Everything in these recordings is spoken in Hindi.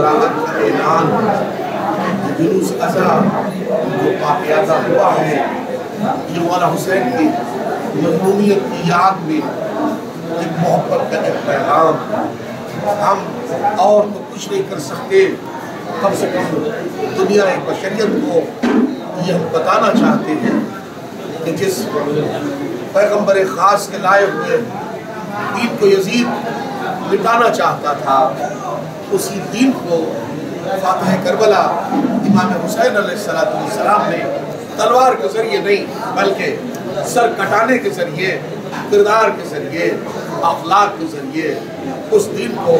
बराअत का ऐलान, जुलूस अज़ा जो वाक़ियाता हुआ है, ये मौला हुसैन की मज़लूमियत की याद में एक मोहब्बत का एक पैगाम। हम और तो कुछ नहीं कर सकते, कम से कम दुनिया एक बशरियत को यह बताना चाहते हैं कि जिस पैगम्बर ख़ास के लाए हुए दीन को यजीद मिटाना चाहता था, उसी दीन को फातिह करबला इमाम हुसैन अलैहिस्सलाम ने तलवार के जरिए नहीं बल्कि सर कटाने के जरिए, किरदार के जरिए, अखलाक के जरिए उस दीन को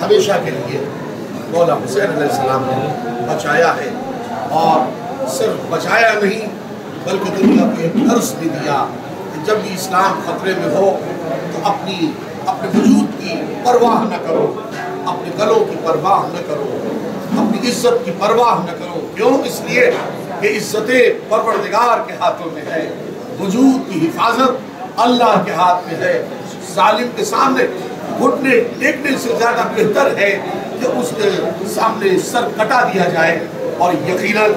हमेशा के लिए मौला हुसैन अलैहिस्सलाम ने बचाया है। और सिर्फ बचाया नहीं बल्कि दुनिया को एक दर्स भी दिया कि जब भी इस्लाम खतरे में हो तो अपने वजूद की परवाह न करो, अपने गलों की परवाह न करो, अपनी इज्जत की परवाह न करो। क्यों? इसलिए कि इज्जत परवरदिगार के हाथों में है, वजूद की हिफाजत अल्लाह के हाथ में है। जालिम के सामने घुटने टेकने से ज़्यादा बेहतर है कि उसके सामने सर कटा दिया जाए। और यकीनन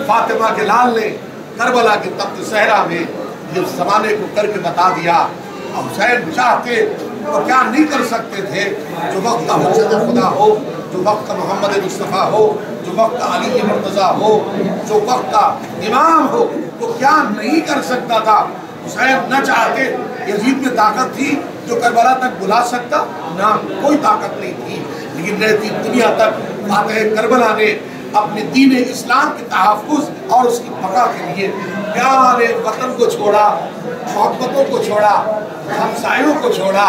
फातिमा के लाल ने करबला के तख्त सहरा में ये ज़माने को करके बता दिया। हुसैन चाहते तो क्या नहीं कर सकते थे। जो वक्त का हुज्जत खुदा हो, जो वक्त का मोहम्मद मुस्तफ़ा हो, जो वक्त का अली मुर्तज़ा हो, जो वक्त का इमाम हो, तो क्या नहीं कर सकता था। हुसैन न चाहते, यजीद में ताकत थी जो करबला तक बुला सकता ना, कोई ताकत नहीं थी। लेकिन रहती दुनिया तक फातिह करबला ने अपने दीन इस्लाम के तहफ़्फ़ुज़ और उसकी बका के लिए प्यारे वतन को छोड़ा, मोहब्बतों को छोड़ा, हमसायों को छोड़ा,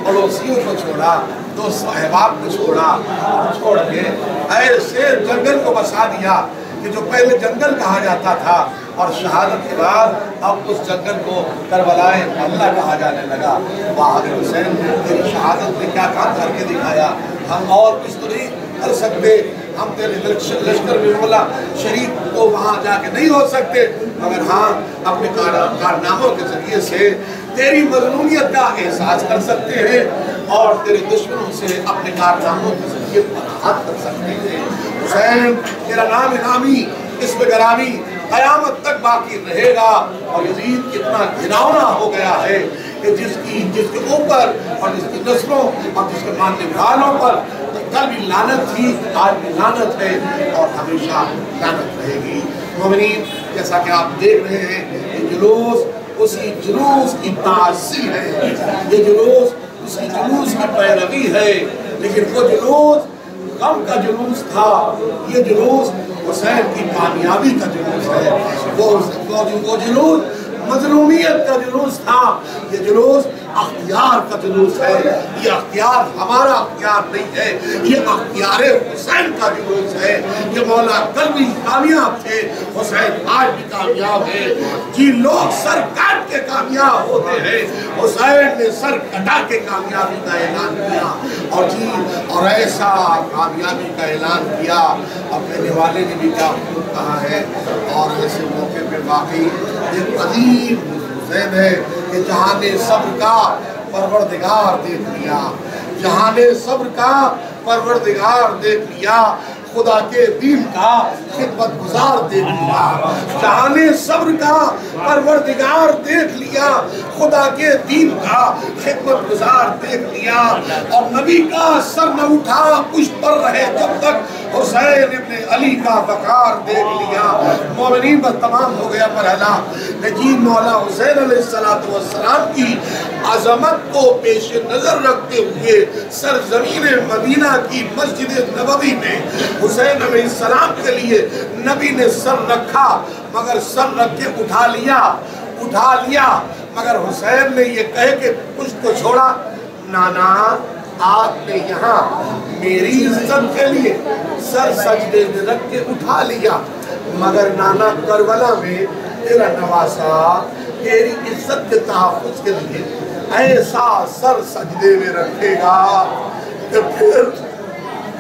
पड़ोसियों को छोड़ा, दोस्त अहबाब को छोड़ा, छोड़ के ऐसे जंगल को बसा दिया कि जो पहले जंगल कहा जाता था और शहादत के बाद अब उस जंगल को करबलाए अल्लाह कहा जाने लगा। बहादुर हुसैन तेरी शहादत ने क्या काम करके दिखाया, हम और कुछ तो नहीं कर सकते। हम तेरे लश्कर में बोला शरीक तो वहाँ जाके नहीं हो सकते, मगर हाँ अपने कारनामों के जरिए से तेरी मज़लूमियत का एहसास कर सकते हैं और तेरे दुश्मनों से अपने कारनामों के जरिए फतहात कर सकते हैं। हुसैन तेरा नाम इनामी, इसमें गरामी क़यामत तक बाकी रहेगा। और यजीद कितना घिनौना हो गया है कि जिसके ऊपर और जिसकी नस्लों और जिसके मानने वालों पर कल भी लानत थी, आज भी लानत है और हमेशा लानत रहेगी। मोमिनीन, जैसा कि आप देख रहे हैं ये जुलूस उसी जुलूस की तासीर है, ये जुलूस उसी जुलूस की पैरवी है। लेकिन वो जुलूस गम का जुलूस था, ये जुलूस हुसैन की कामयाबी का जुलूस है। वो जुलूस मज़लूमियत का जुलूस था, ये जुलूस अख्तियार का जुलूस है। ये अख्तियार हमारा अख्तियार नहीं है, ये अख्तियार हुसैन का जुलूस है। ये मौला कल भी कामयाब थे, हुसैन आज भी कामयाब है। जी लोग सर काट के कामयाब होते हैं, हुसैन ने सर कटा के कामयाबी का ऐलान किया। और ऐसा कामयाबी का ऐलान किया अपने निवाले ने भी क्या कहा है। और ऐसे मौके पर वाकई एक अजीब हुसैन है कि जहाँ ने सब्र का परवरदिगार देख लिया, जहाँ ने सब्र का परवरदिगार देख लिया, खुदा के दीन का खिदमत गुजार देख लिया। जहाँ ने सब्र का परवरदिगार देख लिया, खुदा के दीन का खिदमत गुजार देख लिया। और नबी का सर न उठा कुछ पर रहे जब तक हुसैन इब्ने अली का वकार देख लिया। मोमिनीन बस तमाम हो गया मरहला। नजीब मौला हुसैन अलैहिस्सलाम की अजमत को पेश नजर रखते हुए सरजमीन मदीना की मस्जिद नबवी में हुसैन अलैहिस्सलाम के लिए नबी ने सर रखा, मगर सर रख के उठा लिया मगर हुसैन ने ये कहे कि कुछ तो छोड़ा। नाना आपने यहाँ मेरी इज्जत के लिए सर सजदे में रख के उठा लिया, मगर नाना करबला में तेरा नवासा तेरी इज्जत के तहफ़्फ़ुज़ के लिए ऐसा सर सजदे में रखेगा कि फिर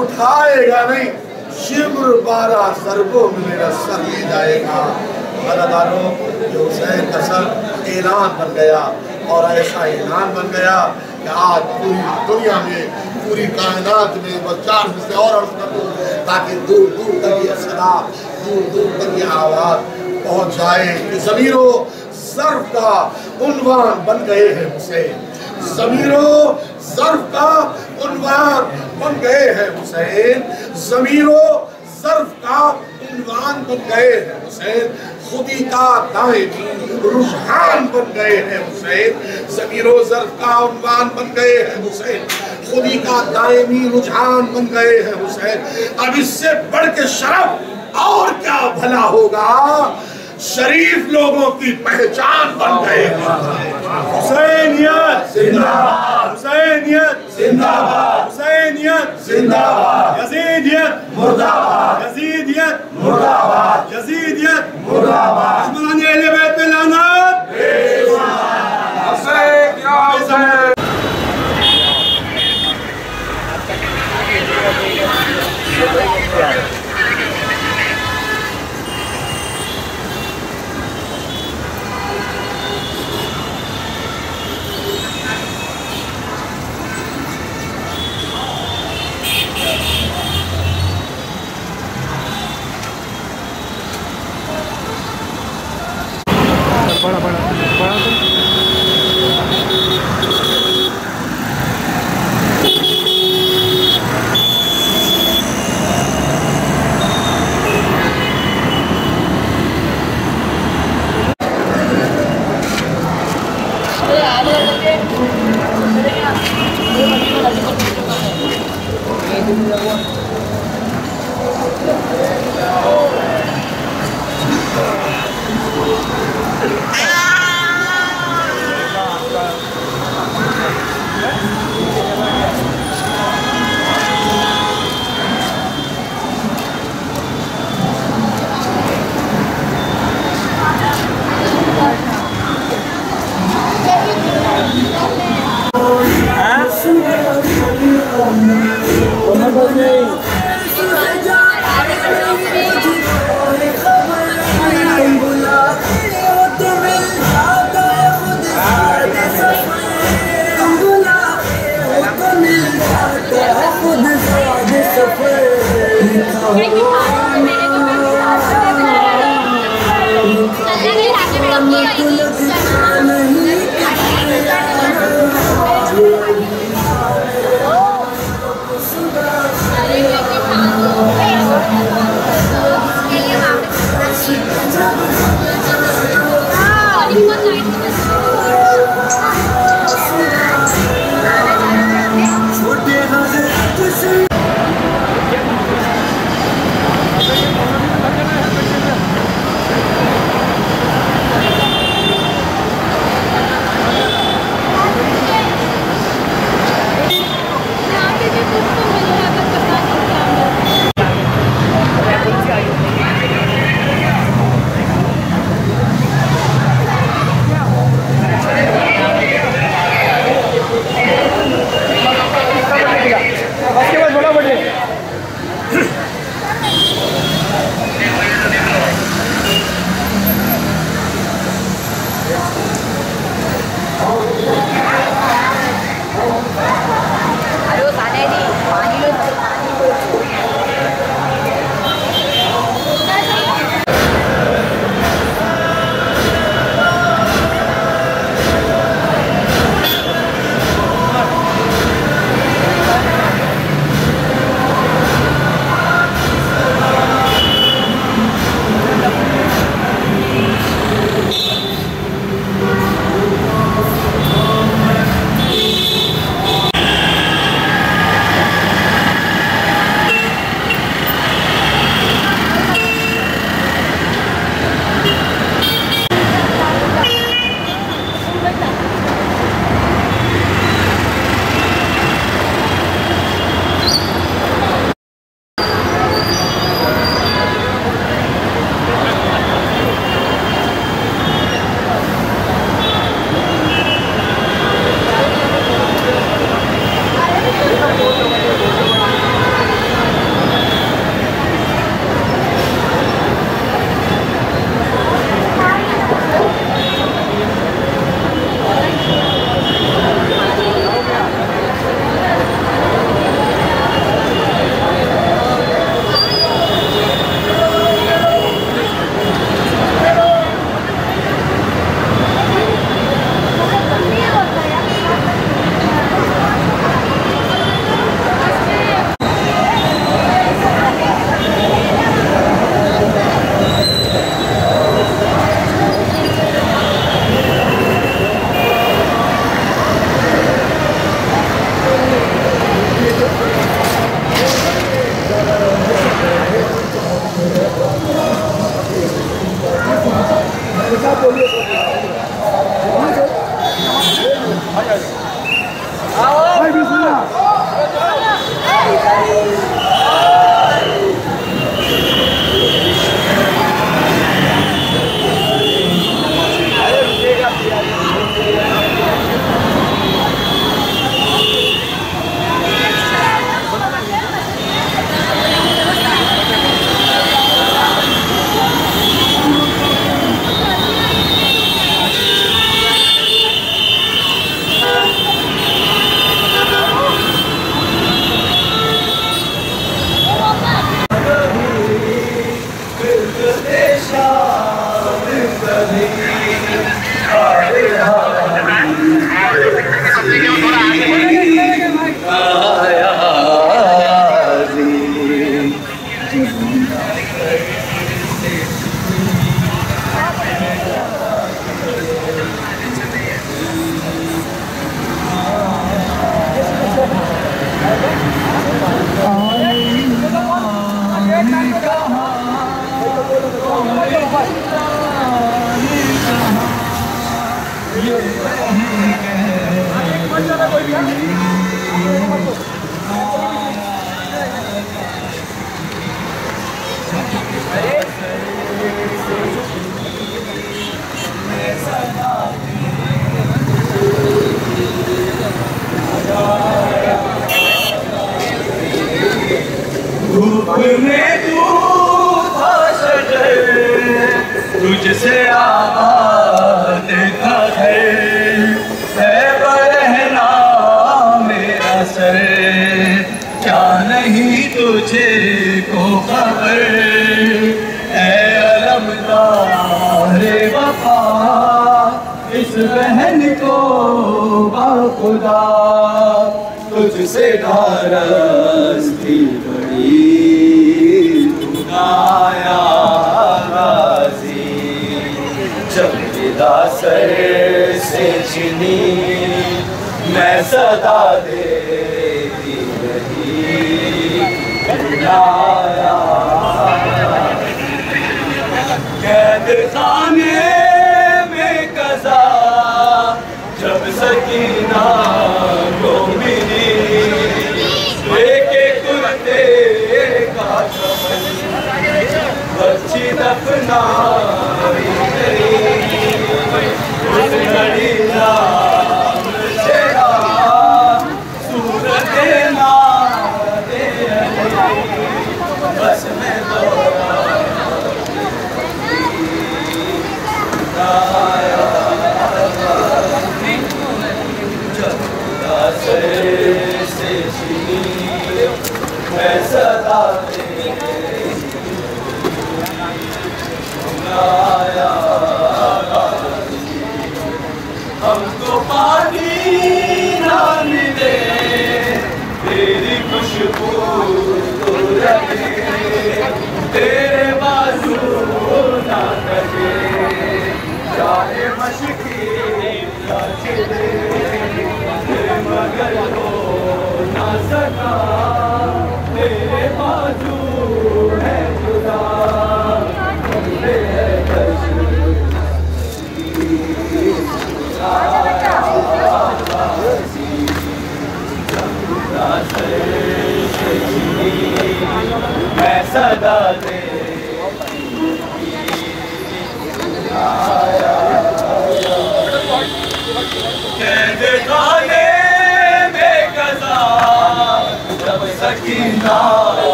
उठाएगा नहीं, शिब्र 12 ज़रबों में मेरा सर ले जाएगा। हुसैन का सर ऐलान बन गया और ऐसा ऐलान बन गया कि कि आज पूरी दुनिया में, पूरी कायनात में बस 4 हिस्से और अर्ज कर दूं ताकि दूर दूर तक ये सदा, दूर दूर तक ये आवाज पहुंच जाए कि ज़मीरो ज़र्फ़ का उन्वान बन गए हैं हुसैन, ज़मीरो ज़र्फ़ का उन्वान बन गए हैं हुसैन, ज़मीरो ज़र्फ़ का उन्वान बन गए हैं हुसैन, खुदी का दायमी रुझान बन गए हैं हुसैन, ज़मीरो ज़र्फ़ का उन्वान बन गए हैं हुसैन, खुदी का दायमी रुझान बन गए हैं हुसैन। अब इससे बढ़ के शरफ और क्या भला होगा, शरीफ लोगों की पहचान बन गए हैं। हुसैनियत जिंदाबाद, हुसैनियत जिंदाबाद, हुसैनियत जिंदाबाद, यजीदियत मुर्दाबाद, यजीदियत मुर्दाबाद, यजीदियत मुर्दाबाद। दुश्मनाने अहले बैत पे लानत। हुसैन या हुसैन। बड़ा बड़ा बड़ा तुझसे आबाद था है बरहना मेरा सर, क्या नहीं तुझे को खबर है अलमदार वफा इस बहन को बाखुदा तुझसे नाराज थी बड़ी आया जब विदा सर से छिनी मैं सदा देती रही आया कैद खाने में कज़ा जब सकीना को मिली लेके कुर्ते का बच्ची दफना उस घड़ी नाम तेरा सूरत ना दे बस मैं से छिनी मैं सदा हमको पानी ना मिले तेरी खुशबू तो रहे तेरे बाजू ना लगे चाहे मशकी या चिले मगर हो ना सका तेरे बाजू है जुदा मैं सदा दे कैद खाने में कज़ा जब सकीना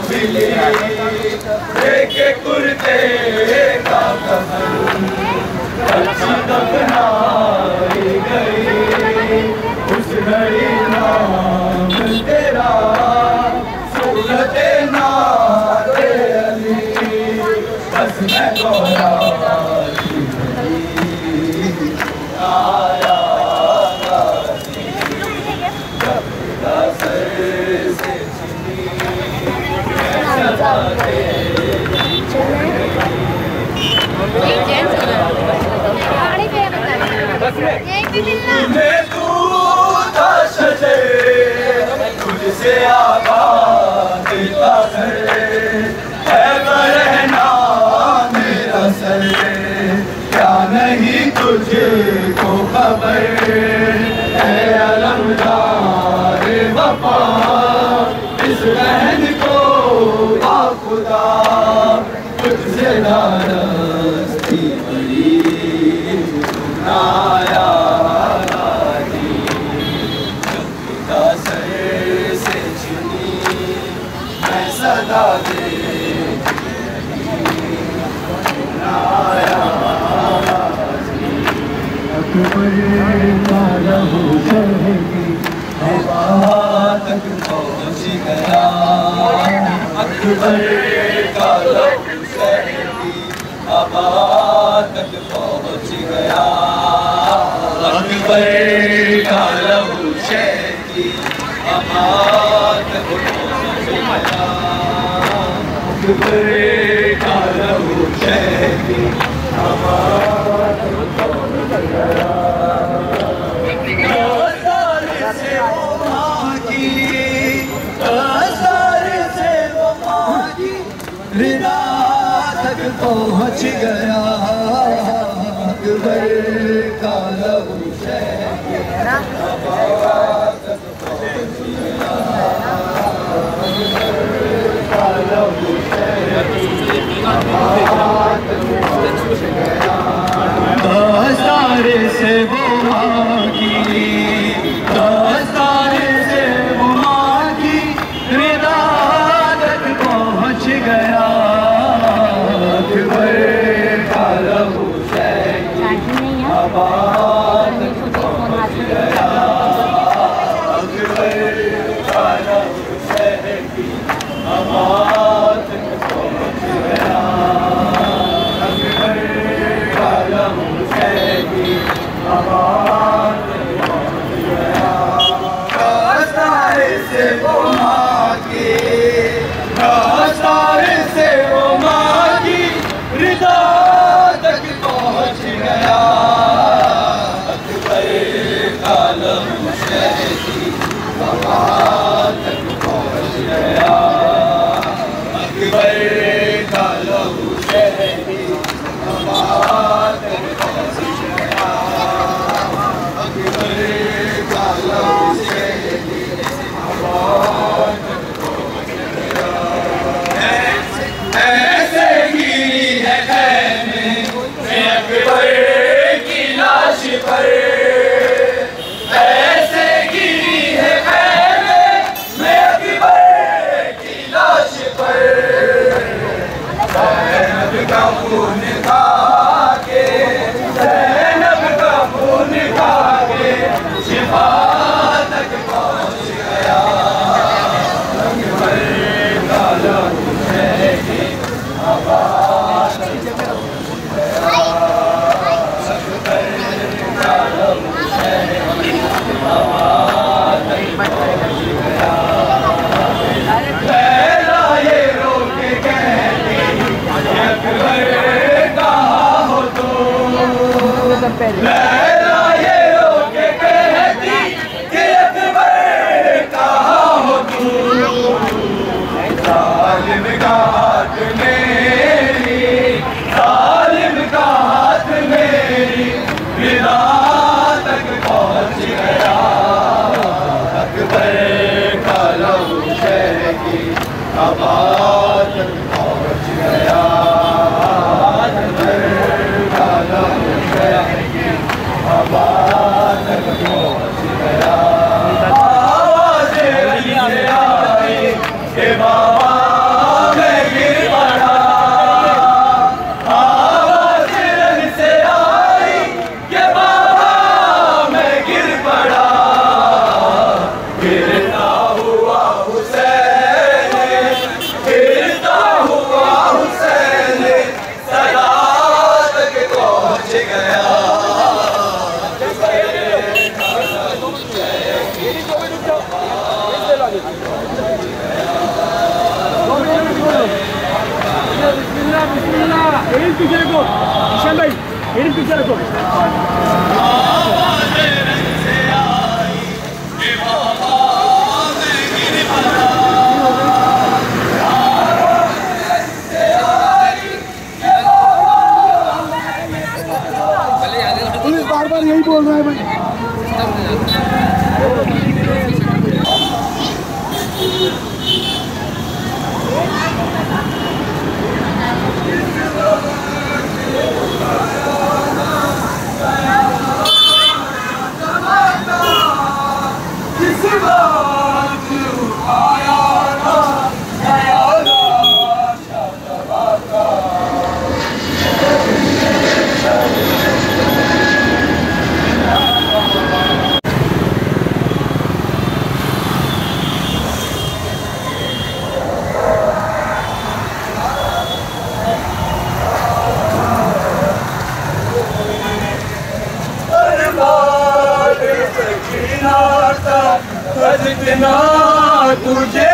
मिली लेके कुर्ते का कफन अच्छी दफनाई गई उस घड़ी नाम तेरा सूरत ना दे अली बस मैं गौरा आया सर से तुझसे आबाद था है बरहना मेरा सर, क्या तुझको खबर है अलमदार वफा, इस बहन को आ खुदा तुझसे नाराज़गी बड़ी आया सर से चुनी मैं सदा दे अकबर का लहू शहरी हवा तक पहुँच गया, अकबर का लहू शहरी हवा तक पहुँच गया, अकबर का लहू शहरी हवा तक पहुँच गया, अकबर का लहू शहरी हवा तक पहुँच गया। से वो मांगी, से वो मांगी, रिदा तक पहुँच गया, अकबर का लहू शहरी हवा तक पहुँच गया, अकबर का लहू शहरी हवा तक पहुँच गया। दस्तार से वो मांगी, दस्तार से वो मांगी, रिदा तक पहुँच गया, अकबर का लहू शहरी हवा तक पहुँच गया, अकबर का लहू शहरी हवा तक पहुँच गया, अकबर का लहू शहरी हवा तक पहुँच गया। दस्तार से वो मांगी, दस्तार से वो मांगी, रिदा तक पहुँच गया, अकबर का लहू शहरी हवा तक पहुँच गया, अकबर का लहू शहरी हवा तक पहुँच गया, अकबर का लहू शहरी हवा तक पहुँच गया। ऐसे गिरी है खैमे में अकबर की लाश पर, ऐसे गिरी है खैमे में अकबर की लाश पर, ज़ैनब का खून खा के, ज़ैनब का खून खा के शिफा तक पहुँच गया, अकबर का लहू शहरी हवा तक पहुँच गया, अकबर का लहू शहरी हवा तक पहुँच गया। लैला ये रो के कहती अकबर कहाँ हो तुम, लैला ये रो के कहती कि अकबर कहाँ हो तुम, जालिम का हाथ मेरी, जालिम का हाथ मेरी, रिदा तक पहुँच गया, अकबर का लहू शहरी हवा तक पहुँच गया, अकबर का लहू शहरी हवा तक पहुँच गया। आवाज़ें रही से आई कि बाबा मैं गिर पड़ा, आवाज़ें रही से आई कि बाबा मैं गिर पड़ा, गिरता हुआ हुसैन, गिरता हुआ हुसैन सदा तक पहुँच गया, Erin pichere ko, Ishan bhai, Erin pichere ko. चले पुलिस बार बार यही बोल रहा है भाई। तुझे